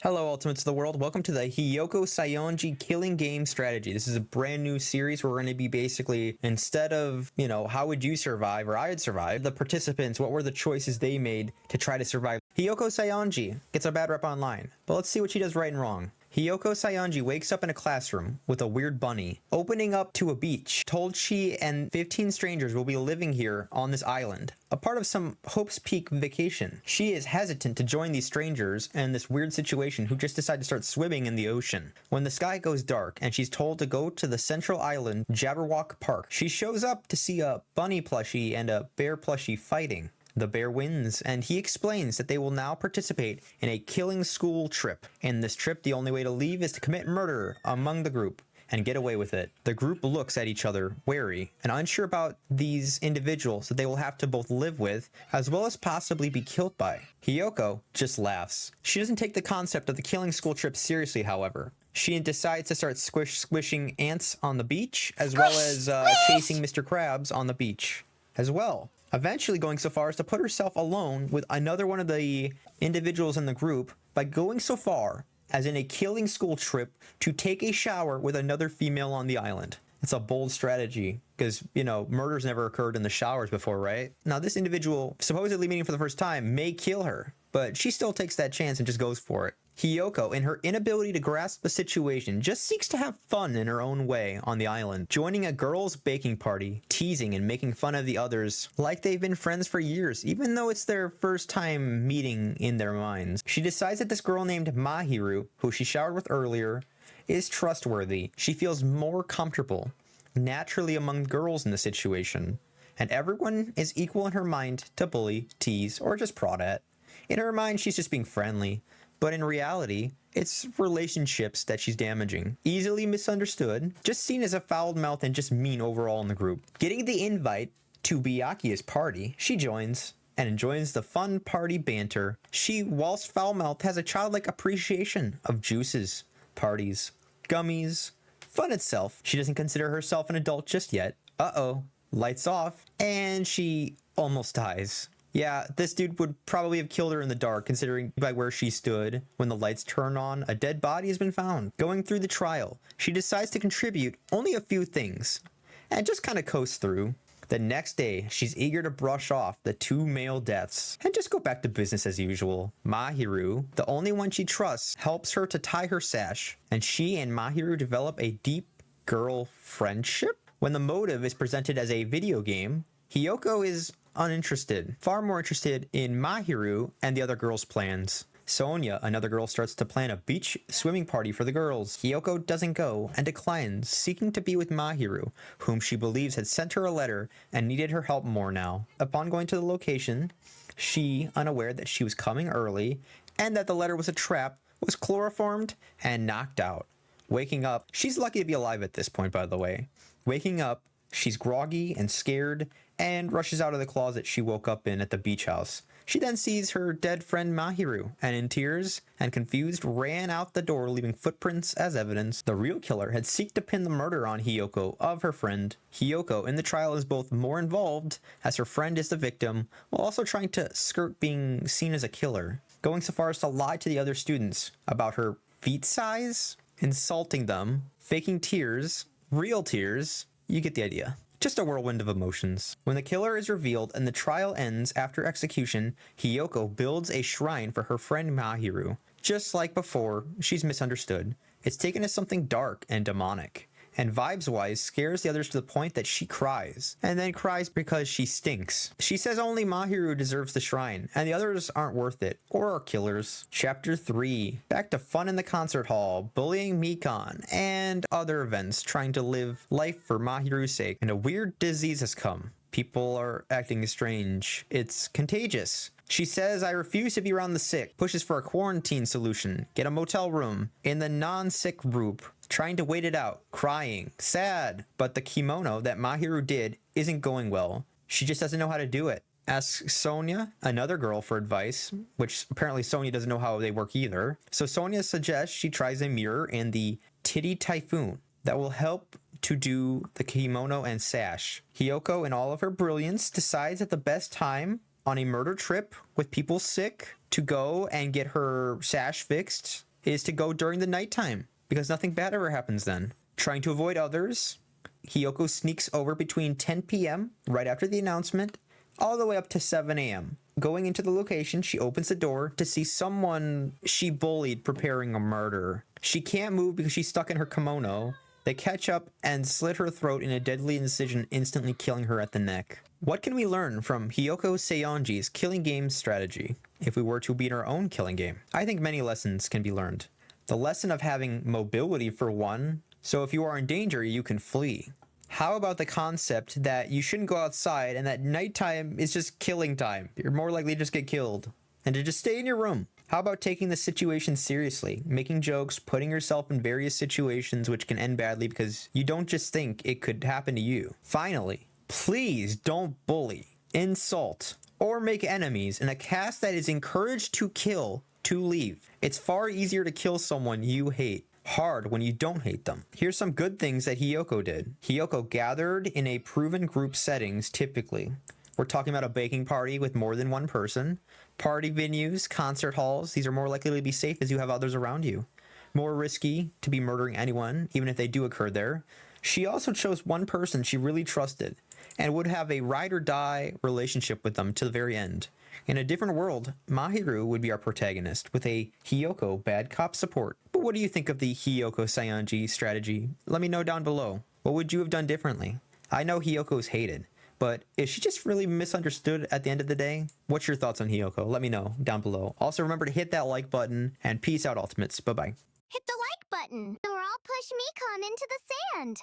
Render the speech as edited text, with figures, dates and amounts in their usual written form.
Hello, Ultimates of the World. Welcome to the Hiyoko Saionji Killing Game Strategy. This is a brand new series where we're going to be basically, instead of, how would you survive or I'd survive, the participants, what were the choices they made to try to survive. Hiyoko Saionji gets a bad rep online, but let's see what she does right and wrong. Hiyoko Saionji wakes up in a classroom with a weird bunny, opening up to a beach, told she and 15 strangers will be living here on this island, a part of some Hope's Peak vacation. She is hesitant to join these strangers in this weird situation who just decide to start swimming in the ocean. When the sky goes dark and she's told to go to the central island Jabberwock Park, she shows up to see a bunny plushie and a bear plushie fighting. The bear wins, and he explains that they will now participate in a killing school trip. In this trip, the only way to leave is to commit murder among the group and get away with it. The group looks at each other, wary and unsure about these individuals that they will have to both live with, as well as possibly be killed by. Hiyoko just laughs. She doesn't take the concept of the killing school trip seriously, however. She decides to start squishing ants on the beach, as well as chasing Mr. Krabs on the beach as well. Eventually going so far as to put herself alone with another one of the individuals in the group by going so far as in a killing school trip to take a shower with another female on the island. It's a bold strategy because, murders never occurred in the showers before, right? Now, this individual, supposedly meeting for the first time, may kill her, but she still takes that chance and just goes for it. Hiyoko, in her inability to grasp the situation, just seeks to have fun in her own way on the island, joining a girls' baking party, teasing and making fun of the others like they've been friends for years, even though it's their first time meeting in their minds. She decides that this girl named Mahiru, who she showered with earlier, is trustworthy. She feels more comfortable naturally among girls in the situation, and everyone is equal in her mind to bully, tease, or just prod at. In her mind, she's just being friendly. But in reality, it's relationships that she's damaging. Easily misunderstood, just seen as a foul-mouthed and just mean overall in the group. Getting the invite to Byakuya's party, she joins and enjoys the fun party banter. She, whilst foul-mouthed, has a childlike appreciation of juices, parties, gummies, fun itself. She doesn't consider herself an adult just yet. Uh-oh, lights off, and she almost dies. Yeah, this dude would probably have killed her in the dark, considering by where she stood. When the lights turn on, a dead body has been found. Going through the trial, she decides to contribute only a few things, and just kind of coast through. The next day, she's eager to brush off the 2 male deaths, and just go back to business as usual. Mahiru, the only one she trusts, helps her to tie her sash, and she and Mahiru develop a deep girl friendship? When the motive is presented as a video game, Hiyoko is uninterested, far more interested in Mahiru and the other girls' plans. Sonia, another girl, starts to plan a beach swimming party for the girls. Hiyoko doesn't go and declines, seeking to be with Mahiru, whom she believes had sent her a letter and needed her help more now. Upon going to the location, she, unaware that she was coming early and that the letter was a trap, was chloroformed and knocked out. Waking up, she's lucky to be alive at this point, by the way. Waking up, she's groggy and scared and rushes out of the closet she woke up in at the beach house. She then sees her dead friend Mahiru, and in tears and confused ran out the door, leaving footprints as evidence. The real killer had sought to pin the murder on Hiyoko of her friend. Hiyoko in the trial is both more involved, as her friend is the victim, while also trying to skirt being seen as a killer, going so far as to lie to the other students about her feet size, insulting them, faking tears, real tears. You get the idea. Just a whirlwind of emotions. When the killer is revealed and the trial ends after execution, Hiyoko builds a shrine for her friend Mahiru. Just like before, she's misunderstood. It's taken as something dark and demonic, and vibes-wise scares the others to the point that she cries, and then cries because she stinks. She says only Mahiru deserves the shrine, and the others aren't worth it, or are killers. Chapter 3. Back to fun in the concert hall, bullying Mikan, and other events, trying to live life for Mahiru's sake, and a weird disease has come. People are acting strange. It's contagious. She says, I refuse to be around the sick, pushes for a quarantine solution, get a motel room, in the non-sick group, trying to wait it out, crying, sad. But the kimono that Mahiru did isn't going well. She just doesn't know how to do it. Asks Sonia, another girl, for advice, which apparently Sonia doesn't know how they work either. So Sonia suggests she tries a mirror and the Titty Typhoon that will help to do the kimono and sash. Hiyoko, in all of her brilliance, decides that the best time on a murder trip with people sick to go and get her sash fixed is to go during the nighttime, because nothing bad ever happens then. Trying to avoid others, Hiyoko sneaks over between 10 p.m., right after the announcement, all the way up to 7 a.m. Going into the location, she opens the door to see someone she bullied preparing a murder. She can't move because she's stuck in her kimono. They catch up and slit her throat in a deadly incision, instantly killing her at the neck. What can we learn from Hiyoko Saionji's killing game strategy if we were to beat our own killing game? I think many lessons can be learned. The lesson of having mobility for one, so if you are in danger, you can flee. How about the concept that you shouldn't go outside and that nighttime is just killing time? You're more likely to just get killed and to just stay in your room. How about taking the situation seriously, making jokes, putting yourself in various situations which can end badly because you don't just think it could happen to you. Finally, please don't bully, insult, or make enemies in a cast that is encouraged to kill to leave. It's far easier to kill someone you hate. Hard when you don't hate them. Here's some good things that Hiyoko did. Hiyoko gathered in a proven group settings typically. We're talking about a baking party with more than one person. Party venues, concert halls, these are more likely to be safe as you have others around you. More risky to be murdering anyone, even if they do occur there. She also chose one person she really trusted and would have a ride or die relationship with them to the very end. In a different world, Mahiru would be our protagonist with a Hiyoko bad cop support. But what do you think of the Hiyoko Saionji strategy? Let me know down below. What would you have done differently? I know Hiyoko's hated, but is she just really misunderstood at the end of the day? What's your thoughts on Hiyoko? Let me know down below. Also remember to hit that like button and peace out, Ultimates. Bye-bye. Hit the like button or I'll push Mikan into the sand.